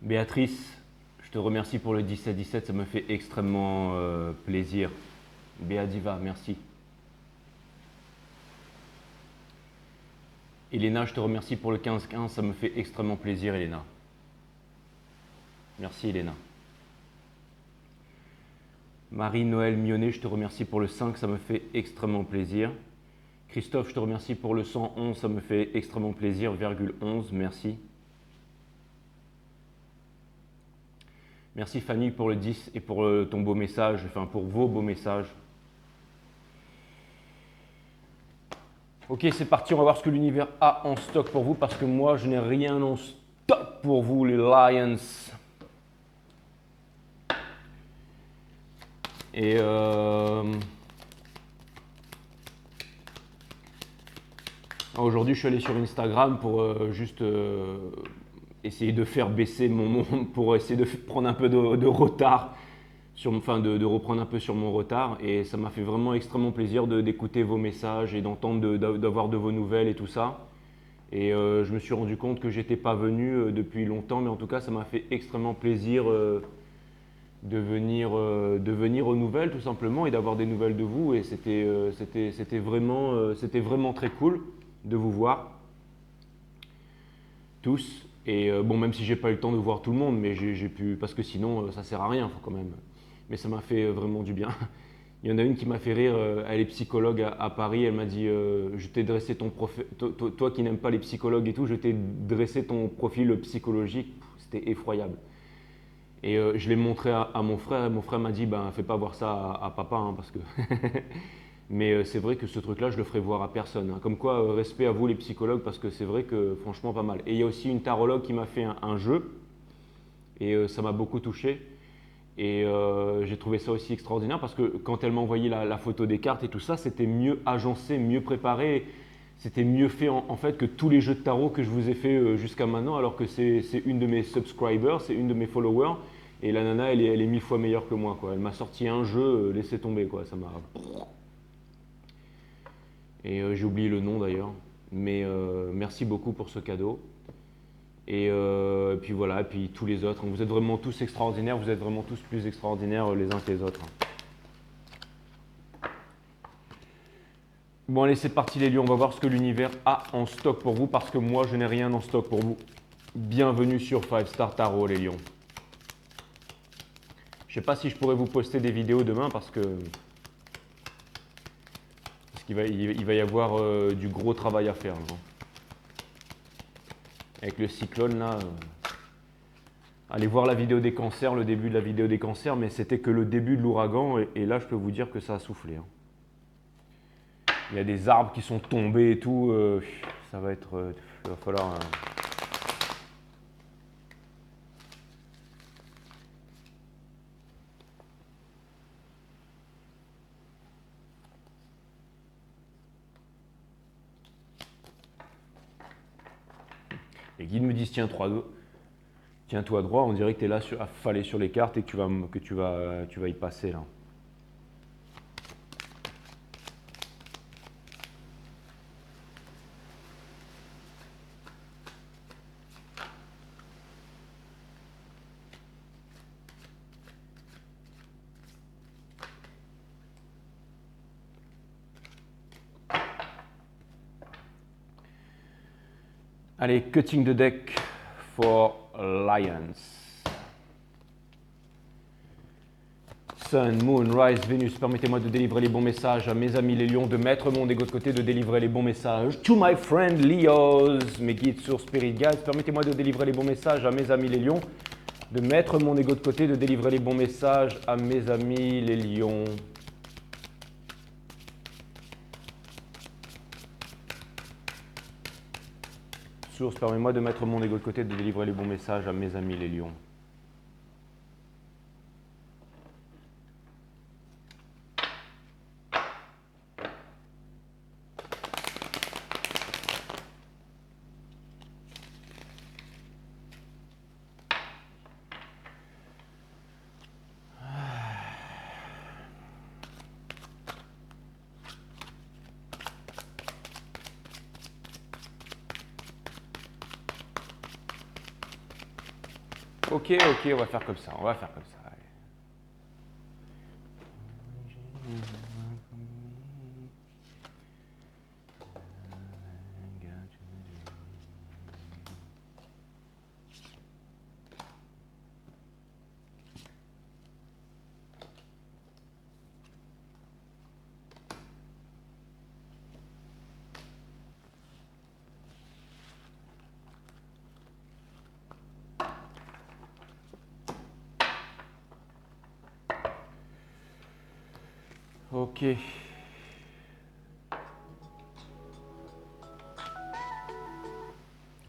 Béatrice, je te remercie pour le 17-17, ça me fait extrêmement plaisir. Béadiva, merci. Elena, je te remercie pour le 15-15, ça me fait extrêmement plaisir, Elena. Merci, Elena. Marie-Noël Mionnet, je te remercie pour le 5, ça me fait extrêmement plaisir. Christophe, je te remercie pour le 111, ça me fait extrêmement plaisir, virgule 11, merci. Merci Fanny pour le 10 et pour ton beau message, enfin pour vos beaux messages. Ok, c'est parti, on va voir ce que l'univers a en stock pour vous parce que moi, je n'ai rien en stock pour vous, les Lions. Et aujourd'hui, je suis allé sur Instagram pour juste essayer de faire baisser pour essayer de prendre un peu de retard, enfin de reprendre un peu sur mon retard. Et ça m'a fait vraiment extrêmement plaisir d'écouter vos messages et d'entendre, d'avoir de vos nouvelles et tout ça. Et je me suis rendu compte que j'étais pas venu depuis longtemps, mais en tout cas, ça m'a fait extrêmement plaisir de venir aux nouvelles tout simplement et d'avoir des nouvelles de vous. Et c'était vraiment très cool de vous voir tous. Et bon, même si j'ai pas eu le temps de voir tout le monde, mais j'ai pu, parce que sinon ça sert à rien, faut quand même. Mais ça m'a fait vraiment du bien. Il y en a une qui m'a fait rire, elle est psychologue à Paris, elle m'a dit je t'ai dressé ton profil, toi qui n'aimes pas les psychologues et tout, je t'ai dressé ton profil psychologique, c'était effroyable. Et je l'ai montré à mon frère, et mon frère m'a dit ben fais pas voir ça à papa, hein, parce que mais c'est vrai que ce truc-là, je le ferai voir à personne, hein. Comme quoi, respect à vous les psychologues, parce que c'est vrai que franchement pas mal. Et il y a aussi une tarologue qui m'a fait un jeu, et ça m'a beaucoup touché. Et j'ai trouvé ça aussi extraordinaire parce que quand elle m'a envoyé la photo des cartes et tout ça, c'était mieux agencé, mieux préparé, c'était mieux fait en fait que tous les jeux de tarot que je vous ai fait jusqu'à maintenant, alors que c'est une de mes subscribers, c'est une de mes followers. Et la nana, elle est 1000 fois meilleure que moi, quoi. Elle m'a sorti un jeu, laissez tomber, quoi. Ça m'a. Et j'ai oublié le nom d'ailleurs. Mais merci beaucoup pour ce cadeau. Et puis voilà, et puis tous les autres. Vous êtes vraiment tous extraordinaires, vous êtes vraiment tous plus extraordinaires les uns que les autres. Bon allez, c'est parti les lions, on va voir ce que l'univers a en stock pour vous parce que moi je n'ai rien en stock pour vous. Bienvenue sur 5 Star Tarot les lions. Je sais pas si je pourrais vous poster des vidéos demain parce qu'il va y avoir du gros travail à faire. Hein. Avec le cyclone là. Allez voir la vidéo des cancers, le début de la vidéo des cancers, mais c'était que le début de l'ouragan et là je peux vous dire que ça a soufflé. Hein. Il y a des arbres qui sont tombés et tout, ça va être... il va falloir... Les guides me disent tiens-toi droit, on dirait que tu es là à faller sur les cartes et que tu vas y passer là. Allez, cutting the deck for Lions. Sun, Moon, Rise, Vénus, permettez-moi de délivrer les bons messages à mes amis les lions, de mettre mon ego de côté, de délivrer les bons messages. To my friend Leos, mes guides sur Spirit Guides, permettez-moi de délivrer les bons messages à mes amis les lions, de mettre mon ego de côté, de délivrer les bons messages à mes amis les lions. Source, permets-moi de mettre mon ego de côté, de délivrer les bons messages à mes amis les lions. Ok, ok, on va faire comme ça, on va faire comme ça. Allez. Ok.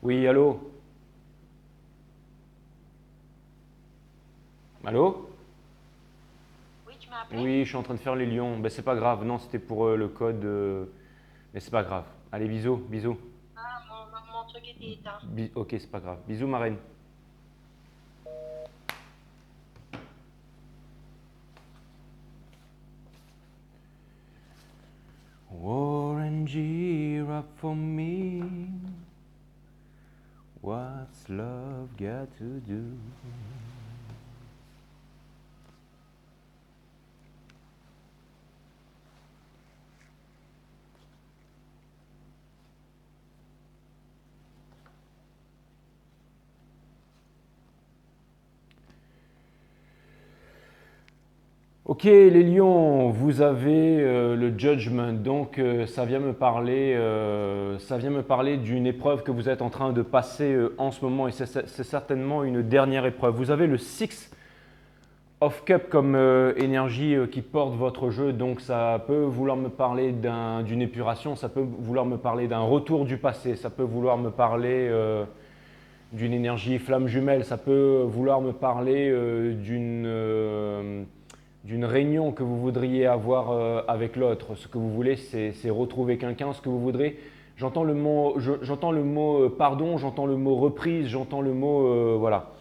Oui, allô? Allô? Oui, tu m'as appelé? Oui, je suis en train de faire les lions. Ben, c'est pas grave, non, c'était pour le code. Mais c'est pas grave. Allez, bisous, bisous. Ah, mon truc était éteint. Ok, c'est pas grave. Bisous, ma reine. Warren G, rap for me. What's love got to do? Ok, les lions, vous avez le judgment, donc ça vient me parler d'une épreuve que vous êtes en train de passer en ce moment, et c'est certainement une dernière épreuve. Vous avez le Six of Cup comme énergie qui porte votre jeu, donc ça peut vouloir me parler d'une épuration, ça peut vouloir me parler d'un retour du passé, ça peut vouloir me parler d'une énergie flamme jumelle, ça peut vouloir me parler d'une réunion que vous voudriez avoir avec l'autre. Ce que vous voulez, c'est retrouver quelqu'un. Ce que vous voudrez, j'entends le mot, j'entends le mot pardon, j'entends le mot reprise, j'entends le mot voilà.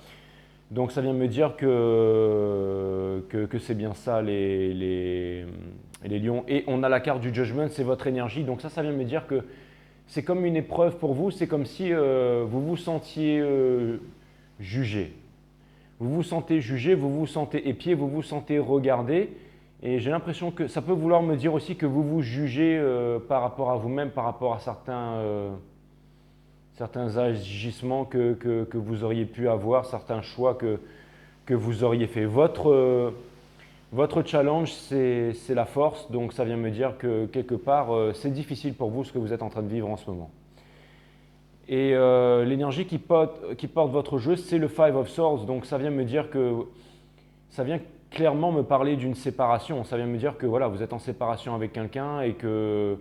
Donc ça vient me dire que c'est bien ça les lions. Et on a la carte du judgment, c'est votre énergie. Donc ça vient me dire que c'est comme une épreuve pour vous. C'est comme si vous vous sentiez jugé. Vous vous sentez jugé, vous vous sentez épié, vous vous sentez regardé. Et j'ai l'impression que ça peut vouloir me dire aussi que vous vous jugez par rapport à vous-même, par rapport à certains agissements que vous auriez pu avoir, certains choix que vous auriez fait. Votre challenge, c'est la force, donc ça vient me dire que quelque part, c'est difficile pour vous ce que vous êtes en train de vivre en ce moment. Et l'énergie qui porte votre jeu, c'est le Five of Swords, donc ça vient me dire que ça vient clairement me parler d'une séparation. Ça vient me dire que voilà, vous êtes en séparation avec quelqu'un et que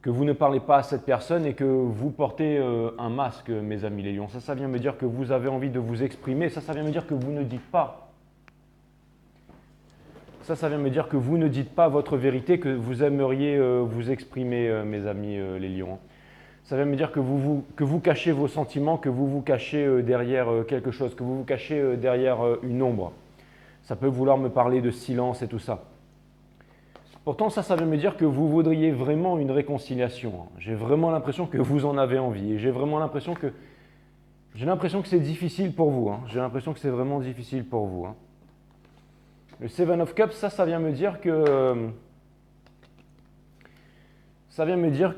vous ne parlez pas à cette personne et que vous portez un masque, mes amis les lions. Ça vient me dire que vous avez envie de vous exprimer. Ça vient me dire que vous ne dites pas. Ça vient me dire que vous ne dites pas votre vérité, que vous aimeriez vous exprimer, mes amis les lions. Ça vient me dire que vous cachez vos sentiments, que vous vous cachez derrière quelque chose, que vous vous cachez derrière une ombre. Ça peut vouloir me parler de silence et tout ça. Pourtant, ça veut me dire que vous voudriez vraiment une réconciliation. J'ai vraiment l'impression que vous en avez envie. Et j'ai l'impression que c'est difficile pour vous. J'ai l'impression que c'est vraiment difficile pour vous. Le Seven of Cups, ça vient me dire que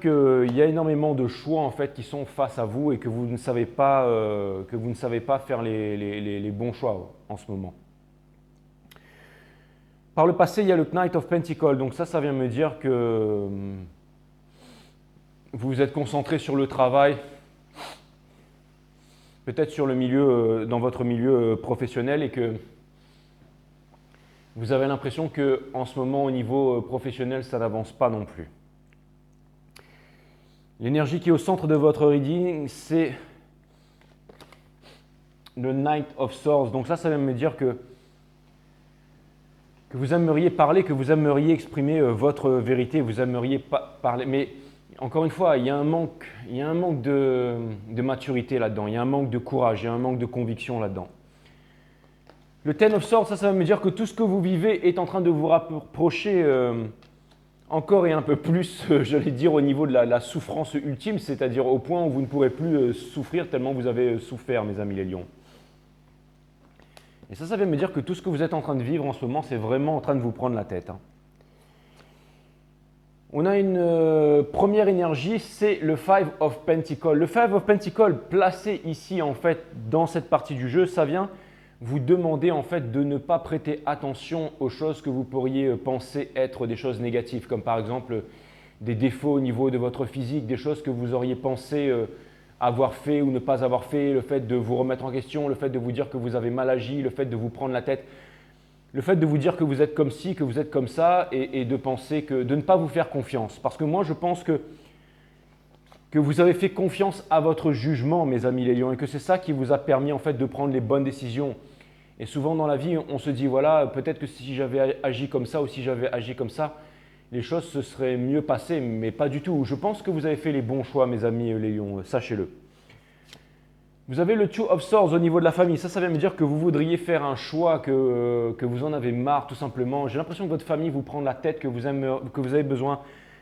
qu'il y a énormément de choix en fait qui sont face à vous et que vous ne savez pas faire les bons choix en ce moment. Par le passé, il y a le Knight of Pentacles, donc ça vient me dire que vous vous êtes concentré sur le travail, peut-être sur le milieu, dans votre milieu professionnel, et que vous avez l'impression que en ce moment, au niveau professionnel, ça n'avance pas non plus. L'énergie qui est au centre de votre reading, c'est le Knight of Swords, donc ça vient me dire que vous aimeriez parler, que vous aimeriez exprimer votre vérité, vous aimeriez parler, mais encore une fois, il y a un manque de maturité là-dedans, il y a un manque de courage, il y a un manque de conviction là-dedans. Le Ten of Swords, ça veut me dire que tout ce que vous vivez est en train de vous rapprocher encore et un peu plus, j'allais dire, au niveau de la souffrance ultime, c'est-à-dire au point où vous ne pourrez plus souffrir tellement vous avez souffert, mes amis les lions. Et ça vient me dire que tout ce que vous êtes en train de vivre en ce moment, c'est vraiment en train de vous prendre la tête. On a une première énergie, c'est le Five of Pentacles. Le Five of Pentacles placé ici en fait dans cette partie du jeu, ça vient vous demander en fait de ne pas prêter attention aux choses que vous pourriez penser être des choses négatives, comme par exemple des défauts au niveau de votre physique, des choses que vous auriez pensé avoir fait ou ne pas avoir fait, le fait de vous remettre en question, le fait de vous dire que vous avez mal agi, le fait de vous prendre la tête. Le fait de vous dire que vous êtes comme ci, que vous êtes comme ça et de penser de ne pas vous faire confiance. Parce que moi, je pense que vous avez fait confiance à votre jugement, mes amis les lions, et que c'est ça qui vous a permis en fait de prendre les bonnes décisions. Et souvent dans la vie, on se dit, voilà, peut-être que si j'avais agi comme ça ou si j'avais agi comme ça, les choses se seraient mieux passées, mais pas du tout. Je pense que vous avez fait les bons choix, mes amis les lions, sachez-le. Vous avez le Two of Swords au niveau de la famille. Ça vient me dire que vous voudriez faire un choix, que vous en avez marre tout simplement. J'ai l'impression que votre famille vous prend la tête, que vous avez besoin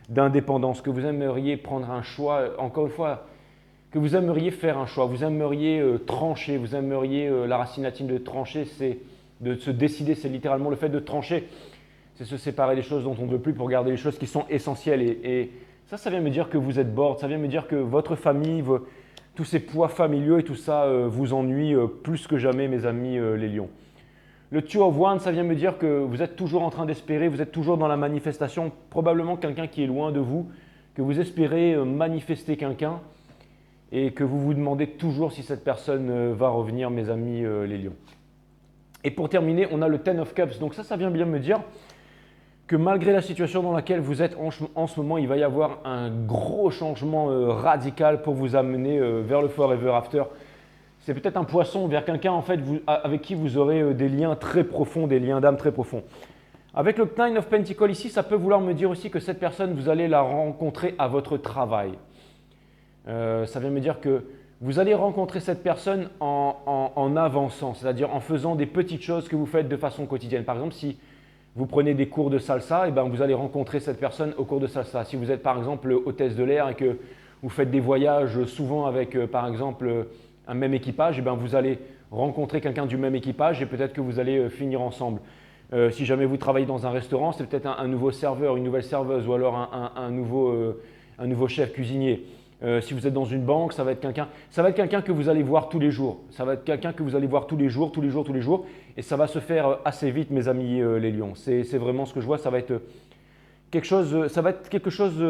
d'indépendance, que vous aimeriez prendre un choix. Encore une fois, que vous aimeriez faire un choix, vous aimeriez trancher, vous aimeriez, la racine latine de trancher, c'est de se décider, c'est littéralement le fait de trancher. C'est se séparer des choses dont on ne veut plus pour garder les choses qui sont essentielles. Et ça vient me dire que vous êtes bored, ça vient me dire que votre famille, tous ces poids familiaux et tout ça vous ennuie plus que jamais, mes amis les lions. Le Two of Wands, ça vient me dire que vous êtes toujours en train d'espérer, vous êtes toujours dans la manifestation, probablement quelqu'un qui est loin de vous, que vous espérez manifester quelqu'un et que vous vous demandez toujours si cette personne va revenir, mes amis les lions. Et pour terminer, on a le Ten of Cups. Donc ça vient bien me dire que malgré la situation dans laquelle vous êtes en ce moment, il va y avoir un gros changement radical pour vous amener vers le Forever After. C'est peut-être un poisson vers quelqu'un en fait, avec qui vous aurez des liens très profonds, des liens d'âme très profonds. Avec le Nine of Pentacles ici, ça peut vouloir me dire aussi que cette personne, vous allez la rencontrer à votre travail. Ça vient me dire que vous allez rencontrer cette personne en avançant, c'est-à-dire en faisant des petites choses que vous faites de façon quotidienne. Par exemple, si vous prenez des cours de salsa, et ben vous allez rencontrer cette personne au cours de salsa. Si vous êtes par exemple hôtesse de l'air et que vous faites des voyages souvent avec par exemple un même équipage, et ben vous allez rencontrer quelqu'un du même équipage et peut-être que vous allez finir ensemble. Si jamais vous travaillez dans un restaurant, c'est peut-être un nouveau serveur, une nouvelle serveuse ou alors un nouveau chef cuisinier. Si vous êtes dans une banque, ça va être quelqu'un que vous allez voir tous les jours. Ça va être quelqu'un que vous allez voir tous les jours. Et ça va se faire assez vite, mes amis les lions. C'est vraiment ce que je vois. Ça va être quelque chose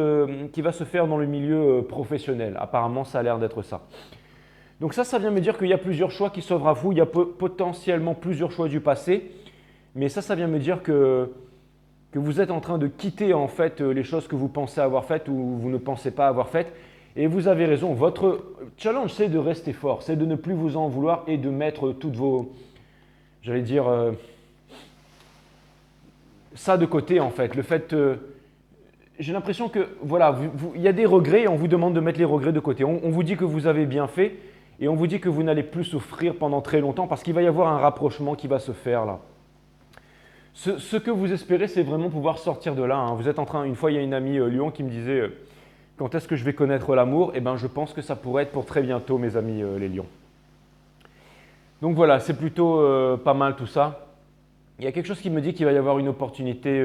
qui va se faire dans le milieu professionnel. Apparemment, ça a l'air d'être ça. Donc ça vient me dire qu'il y a plusieurs choix qui s'offrent à vous. Il y a potentiellement plusieurs choix du passé. Mais ça vient me dire que vous êtes en train de quitter en fait les choses que vous pensez avoir faites ou vous ne pensez pas avoir faites. Et vous avez raison, votre challenge c'est de rester fort, c'est de ne plus vous en vouloir et de mettre toutes vos, j'allais dire, ça de côté en fait. Le fait, j'ai l'impression que voilà, il y a des regrets et on vous demande de mettre les regrets de côté. On vous dit que vous avez bien fait et on vous dit que vous n'allez plus souffrir pendant très longtemps parce qu'il va y avoir un rapprochement qui va se faire là. Ce que vous espérez, c'est vraiment pouvoir sortir de là. Hein. Vous êtes en train, une fois il y a une amie Lyon qui me disait… Quand est-ce que je vais connaître l'amour? Eh bien, je pense que ça pourrait être pour très bientôt, mes amis les lions. Donc voilà, c'est plutôt pas mal tout ça. Il y a quelque chose qui me dit qu'il va y avoir une opportunité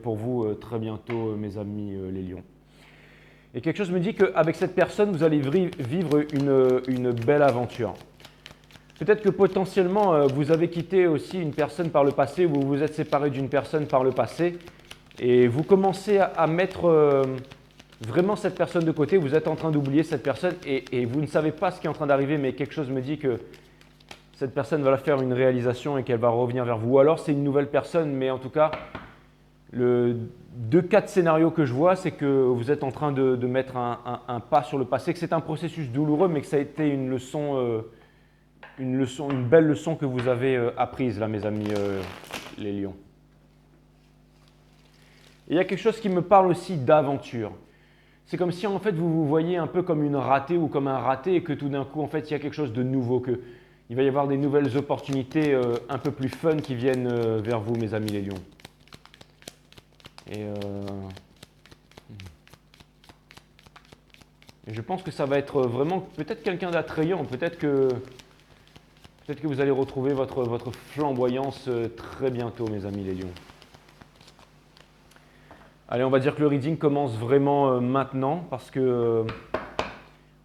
pour vous très bientôt, mes amis les lions. Et quelque chose me dit qu'avec cette personne, vous allez vivre une belle aventure. Peut-être que potentiellement, vous avez quitté aussi une personne par le passé ou vous vous êtes séparé d'une personne par le passé et vous commencez à mettre… vraiment cette personne de côté, vous êtes en train d'oublier cette personne et vous ne savez pas ce qui est en train d'arriver, mais quelque chose me dit que cette personne va faire une réalisation et qu'elle va revenir vers vous. Ou alors c'est une nouvelle personne, mais en tout cas, deux cas de scénario que je vois, c'est que vous êtes en train de mettre un pas sur le passé, que c'est un processus douloureux, mais que ça a été une belle leçon que vous avez apprise là, mes amis les lions. Et il y a quelque chose qui me parle aussi d'aventure. C'est comme si en fait vous vous voyez un peu comme une ratée ou comme un raté et que tout d'un coup en fait il y a quelque chose de nouveau, qu'il va y avoir des nouvelles opportunités un peu plus fun qui viennent vers vous, mes amis les lions. Et je pense que ça va être vraiment peut-être quelqu'un d'attrayant, peut-être Peut-être que vous allez retrouver votre flamboyance très bientôt, mes amis les lions. Allez, on va dire que le reading commence vraiment maintenant parce que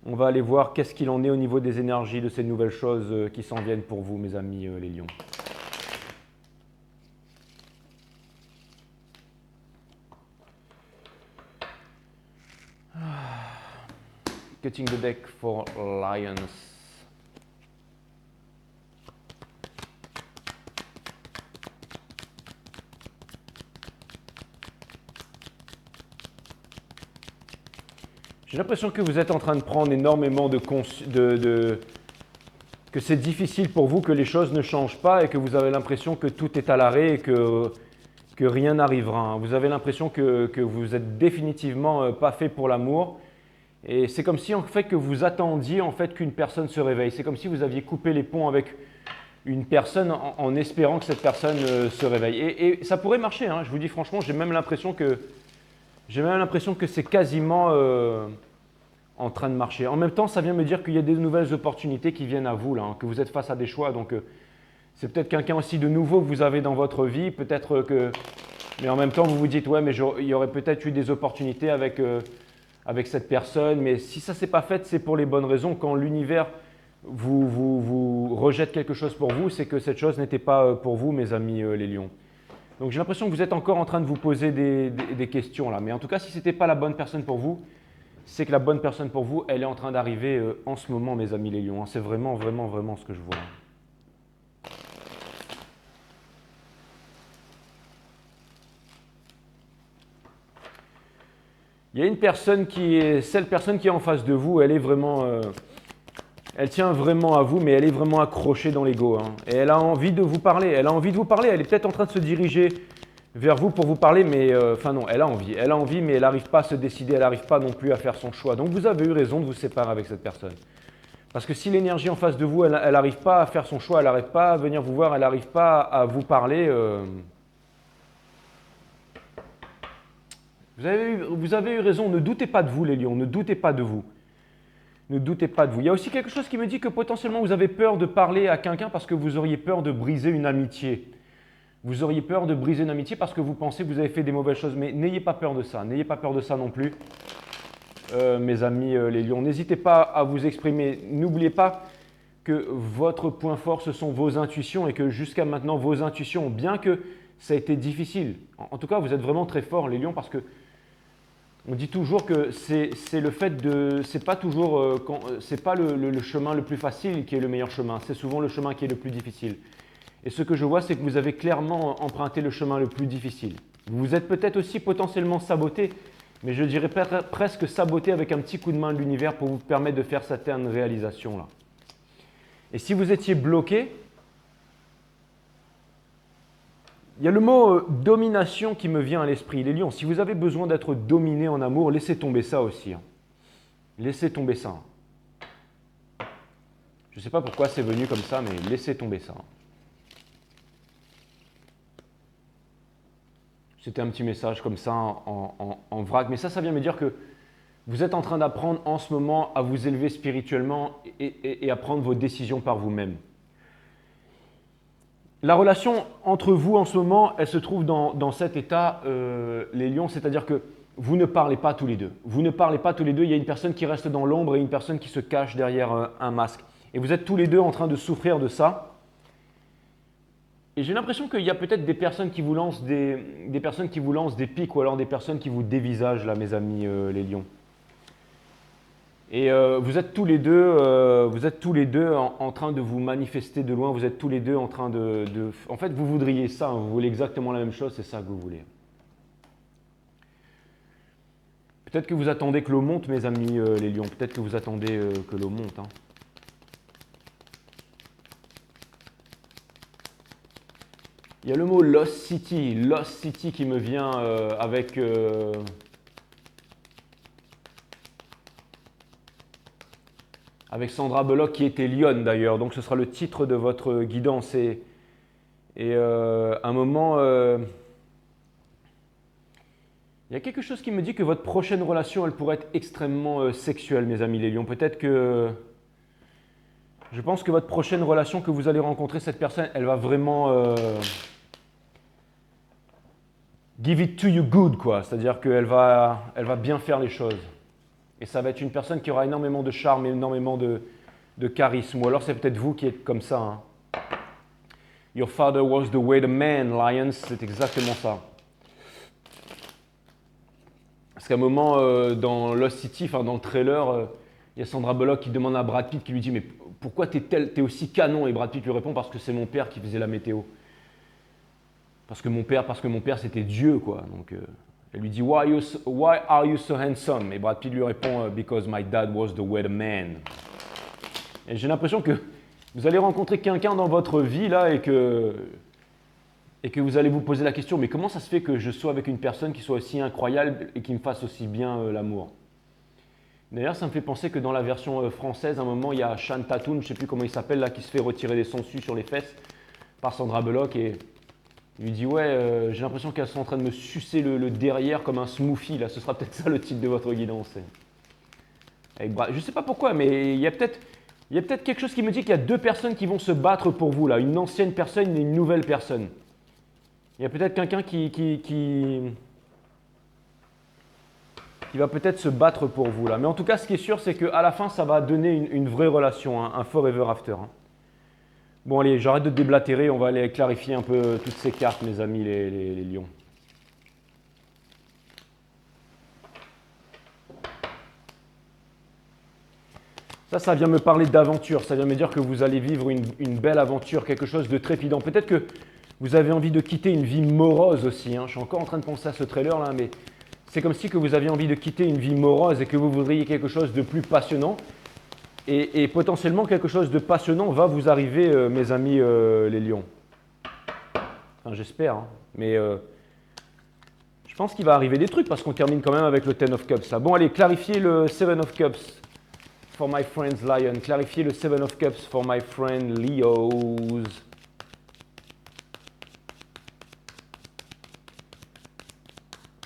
on va aller voir qu'est-ce qu'il en est au niveau des énergies de ces nouvelles choses qui s'en viennent pour vous, mes amis les lions. Cutting the deck for Lions. J'ai l'impression que vous êtes en train de prendre énormément que c'est difficile pour vous, que les choses ne changent pas et que vous avez l'impression que tout est à l'arrêt et que rien n'arrivera. Vous avez l'impression que vous êtes définitivement pas fait pour l'amour. Et c'est comme si en fait que vous attendiez en fait qu'une personne se réveille. C'est comme si vous aviez coupé les ponts avec une personne en espérant que cette personne se réveille. Et ça pourrait marcher, hein. Je vous dis franchement, j'ai même l'impression que c'est quasiment en train de marcher. En même temps, ça vient me dire qu'il y a des nouvelles opportunités qui viennent à vous, là, hein, que vous êtes face à des choix. Donc, c'est peut-être quelqu'un aussi de nouveau que vous avez dans votre vie. Peut-être que… Mais en même temps, vous vous dites, ouais, mais il y aurait peut-être eu des opportunités avec cette personne. Mais si ça ne s'est pas fait, c'est pour les bonnes raisons. Quand l'univers vous rejette quelque chose pour vous, c'est que cette chose n'était pas pour vous, mes amis les lions. Donc j'ai l'impression que vous êtes encore en train de vous poser des questions là. Mais en tout cas, si ce n'était pas la bonne personne pour vous, c'est que la bonne personne pour vous, elle est en train d'arriver en ce moment, mes amis les lions. C'est vraiment, vraiment, vraiment ce que je vois. Il y a une personne celle personne qui est en face de vous, elle est vraiment… elle tient vraiment à vous, mais elle est vraiment accrochée dans l'ego. Hein. Et elle a envie de vous parler. Elle est peut-être en train de se diriger vers vous pour vous parler, mais non, elle a envie, mais elle n'arrive pas à se décider, elle n'arrive pas non plus à faire son choix. Donc vous avez eu raison de vous séparer avec cette personne. Parce que si l'énergie en face de vous, elle n'arrive pas à faire son choix, elle n'arrive pas à venir vous voir, elle n'arrive pas à vous parler, vous avez eu raison. Ne doutez pas de vous, les lions, ne doutez pas de vous. Ne doutez pas de vous. Il y a aussi quelque chose qui me dit que potentiellement vous avez peur de parler à quelqu'un parce que vous auriez peur de briser une amitié. Vous auriez peur de briser une amitié parce que vous pensez que vous avez fait des mauvaises choses. Mais n'ayez pas peur de ça. N'ayez pas peur de ça non plus, mes amis les lions. N'hésitez pas à vous exprimer. N'oubliez pas que votre point fort, ce sont vos intuitions et que jusqu'à maintenant, vos intuitions, bien que ça a été difficile, en tout cas, vous êtes vraiment très forts, les lions, parce que on dit toujours que c'est le fait de… c'est pas toujours… c'est pas le chemin le plus facile qui est le meilleur chemin. C'est souvent le chemin qui est le plus difficile. Et ce que je vois, c'est que vous avez clairement emprunté le chemin le plus difficile. Vous vous êtes peut-être aussi potentiellement saboté, mais je dirais presque saboté avec un petit coup de main de l'univers pour vous permettre de faire certaines réalisations là. Et si vous étiez bloqué, il y a le mot domination qui me vient à l'esprit. Les lions, si vous avez besoin d'être dominé en amour, laissez tomber ça aussi. Hein. Laissez tomber ça. Je ne sais pas pourquoi c'est venu comme ça, mais laissez tomber ça. C'était un petit message comme ça en vrac. Mais ça vient me dire que vous êtes en train d'apprendre en ce moment à vous élever spirituellement et à prendre vos décisions par vous-même. La relation entre vous en ce moment, elle se trouve dans cet état, les lions, c'est-à-dire que vous ne parlez pas tous les deux. Vous ne parlez pas tous les deux, il y a une personne qui reste dans l'ombre et une personne qui se cache derrière un masque. Et vous êtes tous les deux en train de souffrir de ça. Et j'ai l'impression qu'il y a peut-être des personnes qui vous lancent des pics ou alors des personnes qui vous dévisagent là, mes amis les lions. Et vous êtes tous les deux en train de vous manifester de loin, vous êtes tous les deux en train En fait, vous voudriez ça, hein, vous voulez exactement la même chose, c'est ça que vous voulez. Peut-être que vous attendez que l'eau monte, mes amis les lions, peut-être que vous attendez que l'eau monte. Hein. Il y a le mot Lost City qui me vient avec… avec Sandra Bullock qui était lionne d'ailleurs, donc ce sera le titre de votre guidance. Et à un moment, il y a quelque chose qui me dit que votre prochaine relation, elle pourrait être extrêmement sexuelle, mes amis les lions. Peut-être que… Je pense que votre prochaine relation que vous allez rencontrer, cette personne, elle va vraiment give it to you good, quoi. C'est-à-dire qu'elle va bien faire les choses. Et ça va être une personne qui aura énormément de charme, énormément de charisme. Ou alors c'est peut-être vous qui êtes comme ça. Hein. Your father was the way the man, Lions, c'est exactement ça. Parce qu'à un moment, dans Lost City, enfin dans le trailer, il y a Sandra Bullock qui demande à Brad Pitt, qui lui dit « Mais pourquoi t'es aussi canon ?» Et Brad Pitt lui répond « Parce que c'est mon père qui faisait la météo. » Parce que mon père c'était Dieu, quoi. Donc, elle lui dit why are you so handsome? Et Brad Pitt lui répond Because my dad was the weatherman. Et j'ai l'impression que vous allez rencontrer quelqu'un dans votre vie là et que vous allez vous poser la question, mais comment ça se fait que je sois avec une personne qui soit aussi incroyable et qui me fasse aussi bien l'amour? D'ailleurs, ça me fait penser que dans la version française, à un moment, il y a Shan Tatoon, je ne sais plus comment il s'appelle, là, qui se fait retirer des sangsues sur les fesses par Sandra Bullock et il lui dit ouais, j'ai l'impression qu'elles sont en train de me sucer le derrière comme un smoothie, là, ce sera peut-être ça le titre de votre guidance. Je ne sais pas pourquoi, mais il y a peut-être quelque chose qui me dit qu'il y a deux personnes qui vont se battre pour vous, là, une ancienne personne et une nouvelle personne. Il y a peut-être quelqu'un qui va peut-être se battre pour vous, là. Mais en tout cas, ce qui est sûr, c'est qu'à la fin, ça va donner une vraie relation, hein, un forever after. Hein. Bon, allez, j'arrête de déblatérer, on va aller clarifier un peu toutes ces cartes, mes amis, les lions. Ça vient me parler d'aventure, ça vient me dire que vous allez vivre une belle aventure, quelque chose de trépidant. Peut-être que vous avez envie de quitter une vie morose aussi, hein. Je suis encore en train de penser à ce trailer là, mais c'est comme si que vous aviez envie de quitter une vie morose et que vous voudriez quelque chose de plus passionnant. Et potentiellement quelque chose de passionnant va vous arriver, mes amis les lions. Enfin, j'espère, hein. Mais je pense qu'il va arriver des trucs parce qu'on termine quand même avec le Ten of Cups. Là. Bon, allez, clarifiez le Seven of Cups for my friends Lion. Clarifiez le Seven of Cups for my friend Leos.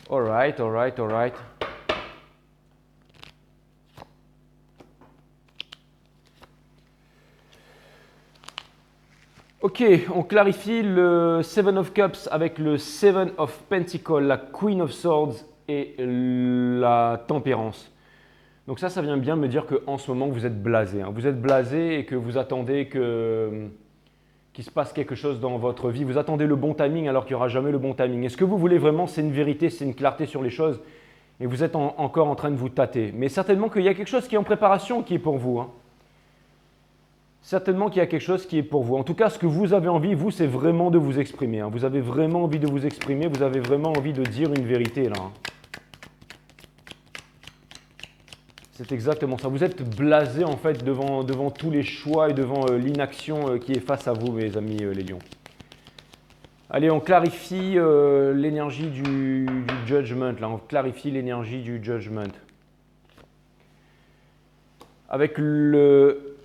All right. Ok, on clarifie le Seven of Cups avec le Seven of Pentacles, la Queen of Swords et la Tempérance. Donc ça vient bien me dire qu'en ce moment, vous êtes blasé. Hein. Vous êtes blasé et que vous attendez qu'il se passe quelque chose dans votre vie. Vous attendez le bon timing alors qu'il n'y aura jamais le bon timing. Et ce que vous voulez vraiment, c'est une vérité, c'est une clarté sur les choses. Et vous êtes encore en train de vous tâter. Mais certainement qu'il y a quelque chose qui est en préparation, qui est pour vous. Hein. Certainement qu'il y a quelque chose qui est pour vous. En tout cas, ce que vous avez envie, vous, c'est vraiment de vous exprimer. Hein. Vous avez vraiment envie de vous exprimer. Vous avez vraiment envie de dire une vérité là. Hein. C'est exactement ça. Vous êtes blasé en fait devant tous les choix et devant l'inaction qui est face à vous, mes amis les lions. Allez, on clarifie l'énergie du judgment. Là, on clarifie l'énergie du judgment. Avec le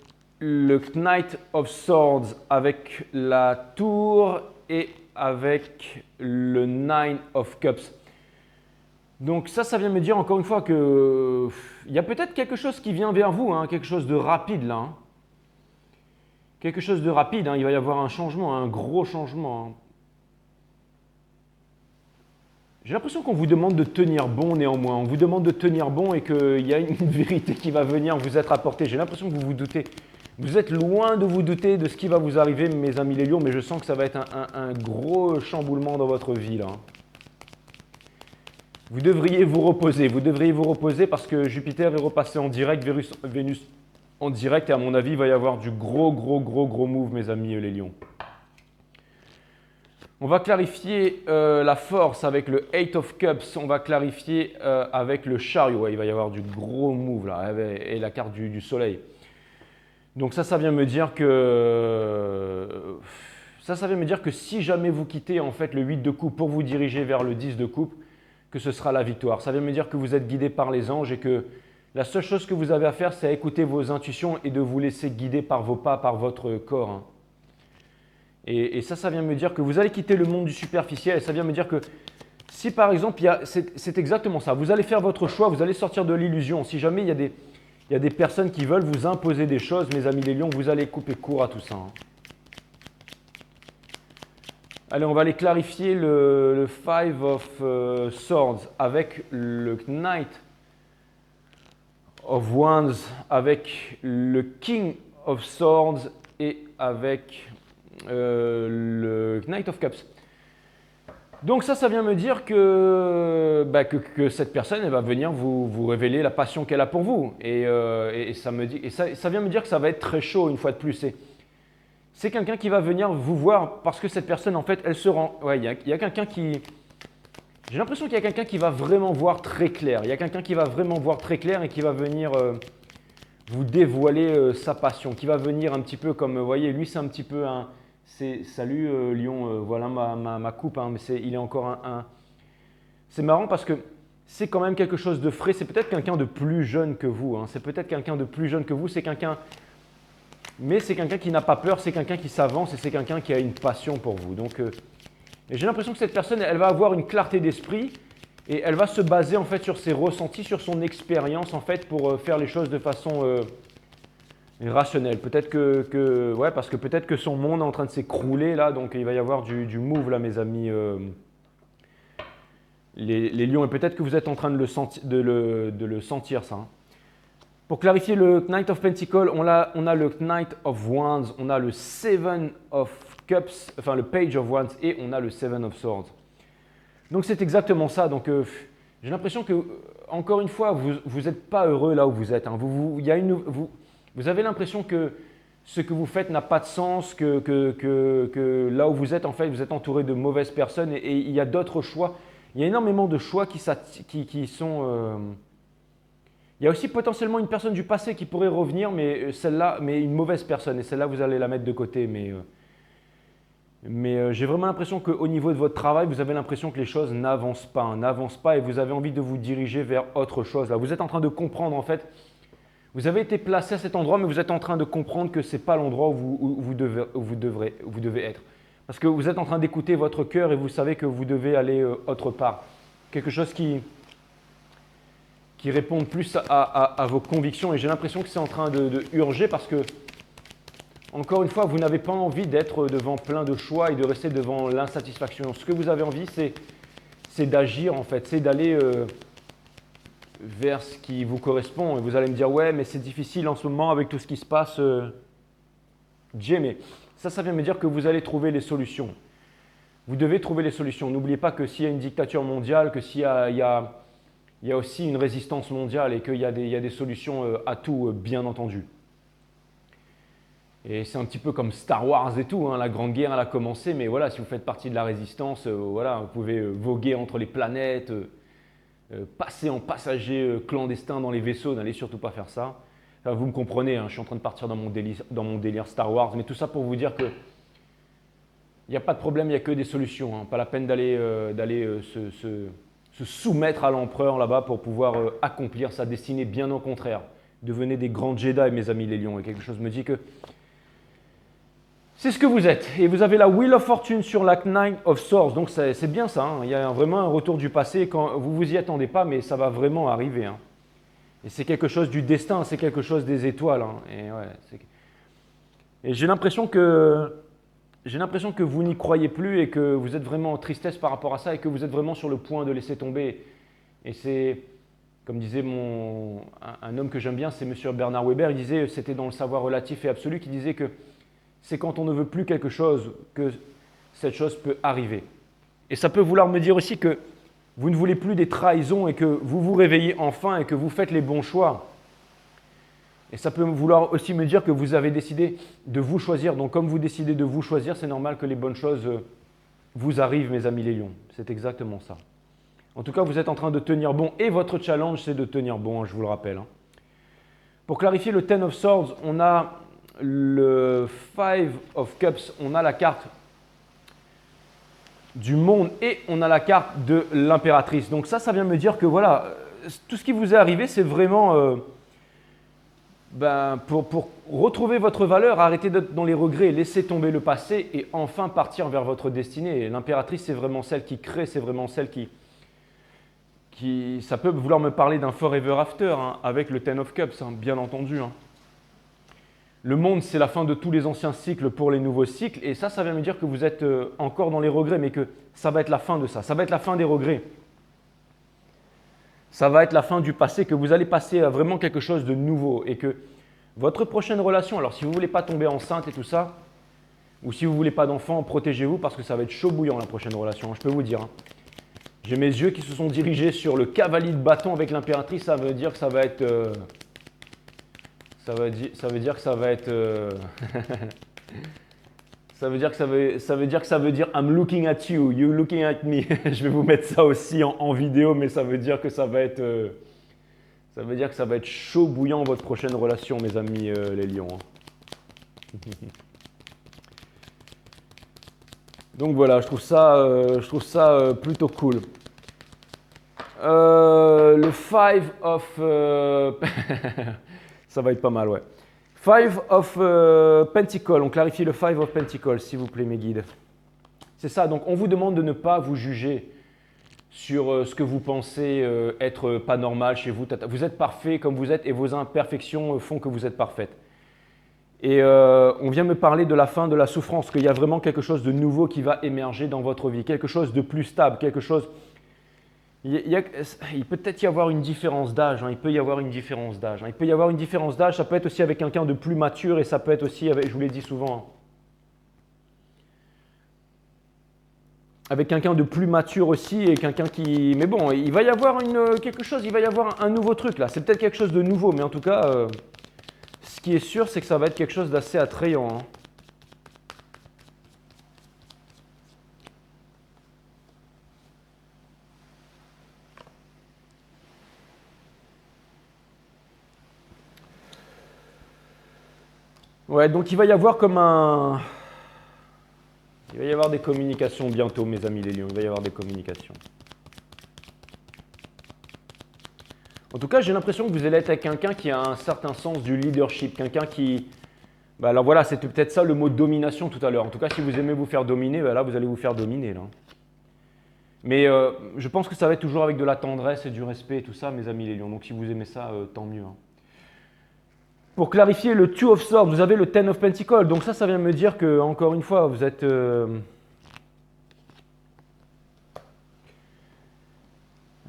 Knight of Swords, avec la tour et avec le Nine of Cups. Donc ça vient me dire encore une fois que il y a peut-être quelque chose qui vient vers vous, hein, quelque chose de rapide là. Hein. Quelque chose de rapide, hein, il va y avoir un changement, un gros changement. Hein. J'ai l'impression qu'on vous demande de tenir bon néanmoins, on vous demande de tenir bon et qu'il y a une vérité qui va venir vous être apportée. J'ai l'impression que vous vous doutez. Vous êtes loin de vous douter de ce qui va vous arriver, mes amis les lions, mais je sens que ça va être un gros chamboulement dans votre vie là. Vous devriez vous reposer parce que Jupiter est repassé en direct, Vénus en direct et à mon avis, il va y avoir du gros move, mes amis les lions. On va clarifier la force avec le Eight of Cups, on va clarifier avec le Chariot, ouais, il va y avoir du gros move là, et la carte du soleil. Donc ça vient me dire que si jamais vous quittez en fait le 8 de coupe pour vous diriger vers le 10 de coupe, que ce sera la victoire. Ça vient me dire que vous êtes guidé par les anges et que la seule chose que vous avez à faire, c'est écouter vos intuitions et de vous laisser guider par vos pas, par votre corps. Hein. Et ça vient me dire que vous allez quitter le monde du superficiel et ça vient me dire que si par exemple, c'est exactement ça, vous allez faire votre choix, vous allez sortir de l'illusion. Si jamais il y Il y a des personnes qui veulent vous imposer des choses, mes amis les lions, vous allez couper court à tout ça. Hein. Allez, on va aller clarifier le Five of Swords avec le Knight of Wands, avec le King of Swords et avec le Knight of Cups. Donc ça vient me dire que cette personne elle va venir vous révéler la passion qu'elle a pour vous. Et ça vient me dire que ça va être très chaud une fois de plus. C'est quelqu'un qui va venir vous voir parce que cette personne, en fait, elle se rend… Ouais, il y a quelqu'un qui… J'ai l'impression qu'il y a quelqu'un qui va vraiment voir très clair. Il y a quelqu'un qui va vraiment voir très clair et qui va venir vous dévoiler sa passion. Qui va venir un petit peu comme… Vous voyez, lui, c'est un petit peu un… Salut Lion, voilà ma coupe. Hein, mais il est encore un… C'est marrant parce que c'est quand même quelque chose de frais. C'est peut-être quelqu'un de plus jeune que vous. Hein, c'est peut-être quelqu'un de plus jeune que vous. C'est quelqu'un… Mais c'est quelqu'un qui n'a pas peur, c'est quelqu'un qui s'avance et c'est quelqu'un qui a une passion pour vous. Donc, j'ai l'impression que cette personne, elle va avoir une clarté d'esprit et elle va se baser en fait sur ses ressentis, sur son expérience en fait pour faire les choses de façon rationnelle. Peut-être parce que peut-être que son monde est en train de s'écrouler là, donc il va y avoir du move là, mes amis. Les lions, et peut-être que vous êtes en train de le sentir ça. Hein. Pour clarifier le Knight of Pentacles, on a le Knight of Wands, on a le Seven of Cups, enfin le Page of Wands et on a le Seven of Swords. Donc c'est exactement ça. Donc j'ai l'impression que, encore une fois, vous n'êtes pas heureux là où vous êtes. Hein. Vous avez l'impression que ce que vous faites n'a pas de sens, que là où vous êtes, en fait, vous êtes entouré de mauvaises personnes et il y a d'autres choix. Il y a énormément de choix qui sont… Il y a aussi potentiellement une personne du passé qui pourrait revenir, mais celle-là, mais une mauvaise personne. Et celle-là, vous allez la mettre de côté. Mais j'ai vraiment l'impression qu'au niveau de votre travail, vous avez l'impression que les choses n'avancent pas et vous avez envie de vous diriger vers autre chose. Là, vous êtes en train de comprendre en fait. Vous avez été placé à cet endroit, mais vous êtes en train de comprendre que ce n'est pas l'endroit où vous devez être. Parce que vous êtes en train d'écouter votre cœur et vous savez que vous devez aller autre part. Quelque chose qui répondent plus à vos convictions et j'ai l'impression que c'est en train de urger parce que, encore une fois, vous n'avez pas envie d'être devant plein de choix et de rester devant l'insatisfaction. Ce que vous avez envie, c'est d'agir en fait, c'est d'aller vers ce qui vous correspond. Et vous allez me dire, ouais, mais c'est difficile en ce moment avec tout ce qui se passe. Jay, mais ça vient me dire que vous allez trouver les solutions. Vous devez trouver les solutions. N'oubliez pas que s'il y a une dictature mondiale, que s'il y a aussi une résistance mondiale et qu'il y a des solutions à tout, bien entendu. Et c'est un petit peu comme Star Wars et tout, hein. La Grande Guerre elle a commencé, mais voilà, si vous faites partie de la résistance, voilà, vous pouvez voguer entre les planètes, passer en passager clandestin dans les vaisseaux, n'allez surtout pas faire ça. Enfin, vous me comprenez, hein, je suis en train de partir dans mon délire Star Wars, mais tout ça pour vous dire que il n'y a pas de problème, il n'y a que des solutions, hein. Pas la peine d'aller se soumettre à l'empereur là-bas pour pouvoir accomplir sa destinée, bien au contraire. Devenez des grands Jedi, mes amis les lions. Et quelque chose me dit que c'est ce que vous êtes. Et vous avez la Wheel of Fortune sur la Knight of Swords. Donc c'est bien ça, hein. Il y a vraiment un retour du passé. Quand vous vous y attendez pas, mais ça va vraiment arriver. Hein. Et c'est quelque chose du destin, c'est quelque chose des étoiles. Hein. Et j'ai l'impression que vous n'y croyez plus et que vous êtes vraiment en tristesse par rapport à ça et que vous êtes vraiment sur le point de laisser tomber. Et c'est, comme disait un homme que j'aime bien, c'est M. Bernard Weber, il disait, c'était dans le savoir relatif et absolu, qui disait que c'est quand on ne veut plus quelque chose que cette chose peut arriver. Et ça peut vouloir me dire aussi que vous ne voulez plus des trahisons et que vous vous réveillez enfin et que vous faites les bons choix. Et ça peut vouloir aussi me dire que vous avez décidé de vous choisir. Donc comme vous décidez de vous choisir, c'est normal que les bonnes choses vous arrivent, mes amis les lions. C'est exactement ça. En tout cas, vous êtes en train de tenir bon et votre challenge, c'est de tenir bon, hein, je vous le rappelle. Hein. Pour clarifier le Ten of Swords, on a le Five of Cups, on a la carte du monde et on a la carte de l'impératrice. Donc ça vient me dire que voilà, tout ce qui vous est arrivé, c'est vraiment… pour retrouver votre valeur, arrêtez d'être dans les regrets, laissez tomber le passé et enfin partir vers votre destinée. L'impératrice, c'est vraiment celle qui crée, c'est vraiment celle qui… ça peut vouloir me parler d'un forever after, hein, avec le Ten of Cups, hein, bien entendu. Hein. Le monde, c'est la fin de tous les anciens cycles pour les nouveaux cycles. Et ça vient me dire que vous êtes encore dans les regrets, mais que ça va être la fin de ça. Ça va être la fin des regrets. Ça va être la fin du passé, que vous allez passer à vraiment quelque chose de nouveau. Et que votre prochaine relation, alors si vous ne voulez pas tomber enceinte et tout ça, ou si vous ne voulez pas d'enfant, protégez-vous parce que ça va être chaud bouillant la prochaine relation, je peux vous dire. Hein. J'ai mes yeux qui se sont dirigés sur le cavalier de bâton avec l'impératrice, ça veut dire que ça va être… ça veut dire que ça va être… ça veut dire I'm looking at you, you looking at me. Je vais vous mettre ça aussi en vidéo, mais ça veut dire que ça va être… ça veut dire que ça va être chaud bouillant votre prochaine relation, mes amis les lions. Hein. Donc voilà, je trouve ça plutôt cool. Le 5 of… ça va être pas mal, ouais. 5 of Pentacle, on clarifie le 5 of Pentacle, s'il vous plaît, mes guides. C'est ça, donc on vous demande de ne pas vous juger sur ce que vous pensez être pas normal chez vous. Vous êtes parfait comme vous êtes et vos imperfections font que vous êtes parfaite. Et on vient me parler de la fin de la souffrance, qu'il y a vraiment quelque chose de nouveau qui va émerger dans votre vie, quelque chose de plus stable, quelque chose… Il peut peut-être y avoir une différence d'âge, hein, il peut y avoir une différence d'âge. Hein, il peut y avoir une différence d'âge, ça peut être aussi avec quelqu'un de plus mature et ça peut être aussi avec, je vous l'ai dit souvent, hein, avec quelqu'un de plus mature aussi et quelqu'un qui… Mais bon, il va y avoir quelque chose, il va y avoir un nouveau truc là, c'est peut-être quelque chose de nouveau, mais en tout cas… ce qui est sûr, c'est que ça va être quelque chose d'assez attrayant. Hein. Ouais, donc il va y avoir comme un… Il va y avoir des communications bientôt, mes amis les lions. Il va y avoir des communications. En tout cas, j'ai l'impression que vous allez être avec quelqu'un qui a un certain sens du leadership, quelqu'un qui… Bah alors voilà, c'était peut-être ça le mot domination tout à l'heure. En tout cas, si vous aimez vous faire dominer, bah là, vous allez vous faire dominer. Là. Mais je pense que ça va être toujours avec de la tendresse et du respect et tout ça, mes amis les lions. Donc si vous aimez ça, tant mieux. Hein. Pour clarifier le Two of Swords, vous avez le Ten of Pentacles. Donc ça vient me dire que, encore une fois, vous êtes…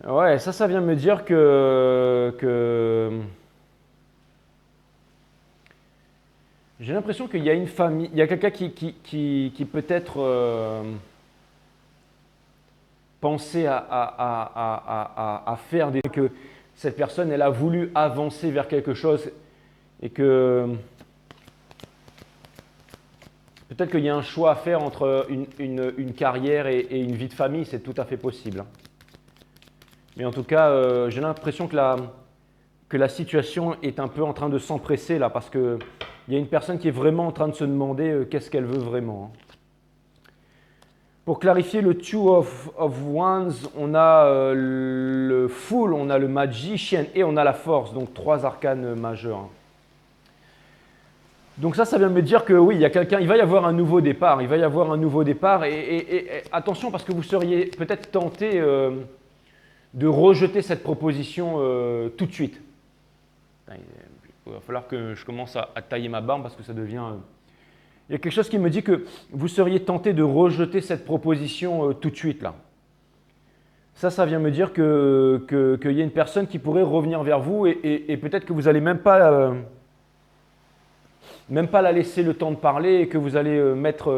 Ouais, ça vient me dire que… J'ai l'impression qu'il y a une famille, il y a quelqu'un qui peut-être pensait à faire des… que cette personne, elle a voulu avancer vers quelque chose et que peut-être qu'il y a un choix à faire entre une carrière et une vie de famille, c'est tout à fait possible. Hein. Mais en tout cas, j'ai l'impression que la situation est un peu en train de s'empresser là parce qu'il y a une personne qui est vraiment en train de se demander qu'est-ce qu'elle veut vraiment. Hein. Pour clarifier le Two of Wands, on a le Fool, on a le Magician et on a la Force, donc 3 arcanes majeurs. Hein. Donc ça vient me dire que oui, il va y avoir un nouveau départ, il va y avoir un nouveau départ et attention parce que vous seriez peut-être tenté de rejeter cette proposition tout de suite. Il va falloir que je commence à tailler ma barbe parce que ça devient… Il y a quelque chose qui me dit que vous seriez tenté de rejeter cette proposition tout de suite là. Ça vient me dire qu'il y a une personne qui pourrait revenir vers vous et peut-être que vous n'allez même pas la laisser le temps de parler et que vous allez mettre…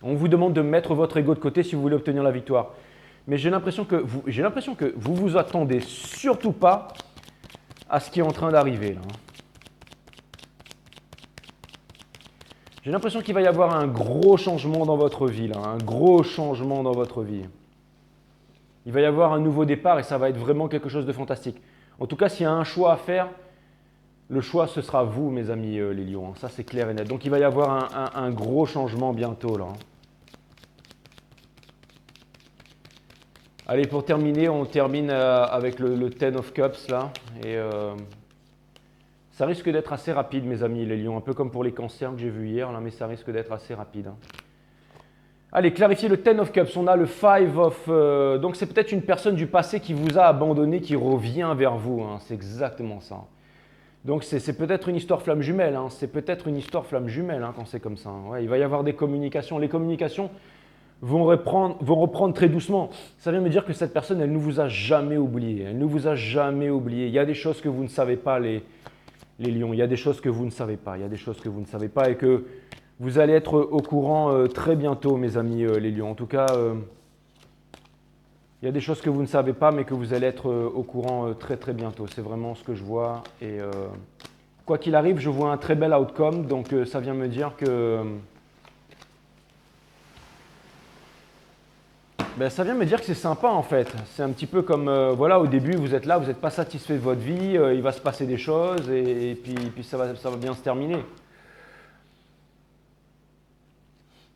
on vous demande de mettre votre ego de côté si vous voulez obtenir la victoire. Mais j'ai l'impression que vous vous attendez surtout pas à ce qui est en train d'arriver là. J'ai l'impression qu'il va y avoir un gros changement dans votre vie là, un gros changement dans votre vie. Il va y avoir un nouveau départ et ça va être vraiment quelque chose de fantastique. En tout cas, s'il y a un choix à faire, le choix ce sera vous, mes amis les lions. Ça c'est clair et net. Donc il va y avoir un gros changement bientôt là. Allez, pour terminer, on termine avec le Ten of Cups là. Et ça risque d'être assez rapide, mes amis les lions. Un peu comme pour les cancers que j'ai vus hier, là, mais ça risque d'être assez rapide. Hein. Allez, clarifier le Ten of Cups. On a le Five of... donc c'est peut-être une personne du passé qui vous a abandonné, qui revient vers vous. Hein. C'est exactement ça. Donc c'est peut-être une histoire flamme jumelle. Hein. C'est peut-être une histoire flamme jumelle hein, quand c'est comme ça. Ouais, il va y avoir des communications. Les communications vont reprendre très doucement. Ça vient me dire que cette personne, elle ne vous a jamais oublié. Elle ne vous a jamais oublié. Il y a des choses que vous ne savez pas, les lions. Il y a des choses que vous ne savez pas. Il y a des choses que vous ne savez pas et que vous allez être au courant très bientôt, mes amis les lions. En tout cas, il y a des choses que vous ne savez pas, mais que vous allez être au courant très très bientôt. C'est vraiment ce que je vois. Et quoi qu'il arrive, je vois un très bel outcome. Donc ça vient me dire que... ben, ça vient me dire que c'est sympa en fait. C'est un petit peu comme, voilà, au début, vous êtes là, vous n'êtes pas satisfait de votre vie, il va se passer des choses et puis ça va bien se terminer.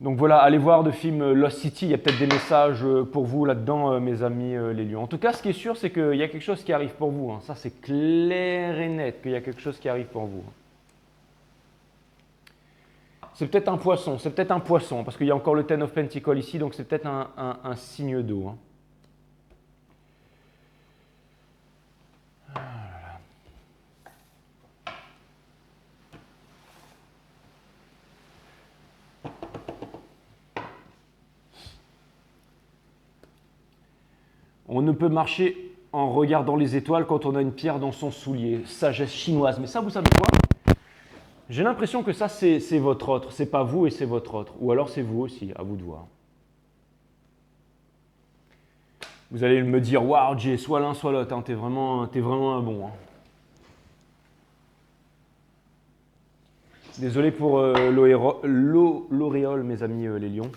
Donc voilà, allez voir le film Lost City, il y a peut-être des messages pour vous là-dedans, mes amis les lions. En tout cas, ce qui est sûr, c'est qu'il y a quelque chose qui arrive pour vous. Hein. Ça, c'est clair et net qu'il y a quelque chose qui arrive pour vous. C'est peut-être un poisson, parce qu'il y a encore le Ten of Pentacles ici, donc c'est peut-être un signe d'eau. Hein. On ne peut marcher en regardant les étoiles quand on a une pierre dans son soulier. Sagesse chinoise. Mais ça, vous savez quoi? J'ai l'impression que ça, c'est votre autre. C'est pas vous et c'est votre autre. Ou alors c'est vous aussi, à vous de voir. Vous allez me dire, waouh, Jay, soit l'un, soit l'autre. Hein, t'es vraiment un bon. Hein. Désolé pour l'auréole, mes amis les lions.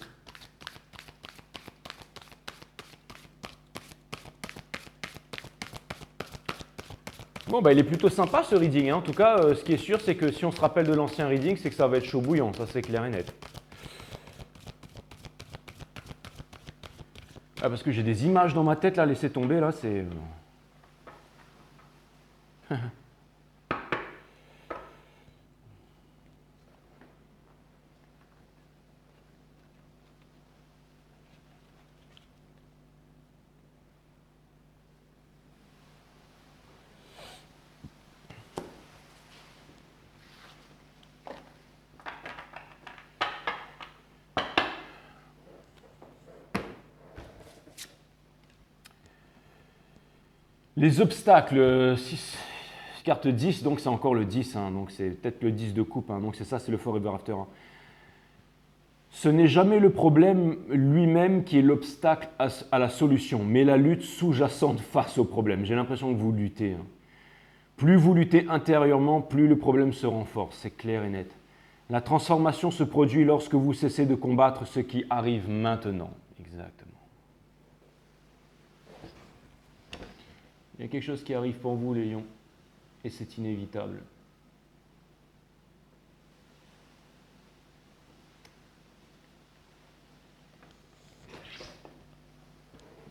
Bon, bah, il est plutôt sympa ce reading. Hein. En tout cas, ce qui est sûr, c'est que si on se rappelle de l'ancien reading, c'est que ça va être chaud bouillant. Ça, c'est clair et net. Ah, parce que j'ai des images dans ma tête, là, laissez tomber, là, c'est... Les obstacles, 6, carte 10, donc c'est encore le 10, hein, donc c'est peut-être le 10 de coupe, hein, donc c'est ça, c'est le Forever After. Hein. Ce n'est jamais le problème lui-même qui est l'obstacle à la solution, mais la lutte sous-jacente face au problème. J'ai l'impression que vous luttez. Hein. Plus vous luttez intérieurement, plus le problème se renforce, c'est clair et net. La transformation se produit lorsque vous cessez de combattre ce qui arrive maintenant. Exactement. Il y a quelque chose qui arrive pour vous, les lions, et c'est inévitable.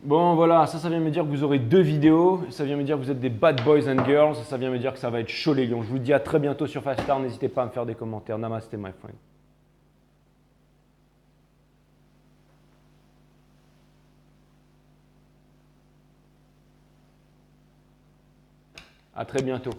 Bon, voilà, ça vient me dire que vous aurez 2 vidéos, ça vient me dire que vous êtes des bad boys and girls, ça vient me dire que ça va être chaud, les lions. Je vous dis à très bientôt sur Fastar, n'hésitez pas à me faire des commentaires. Namaste, my friend. À très bientôt.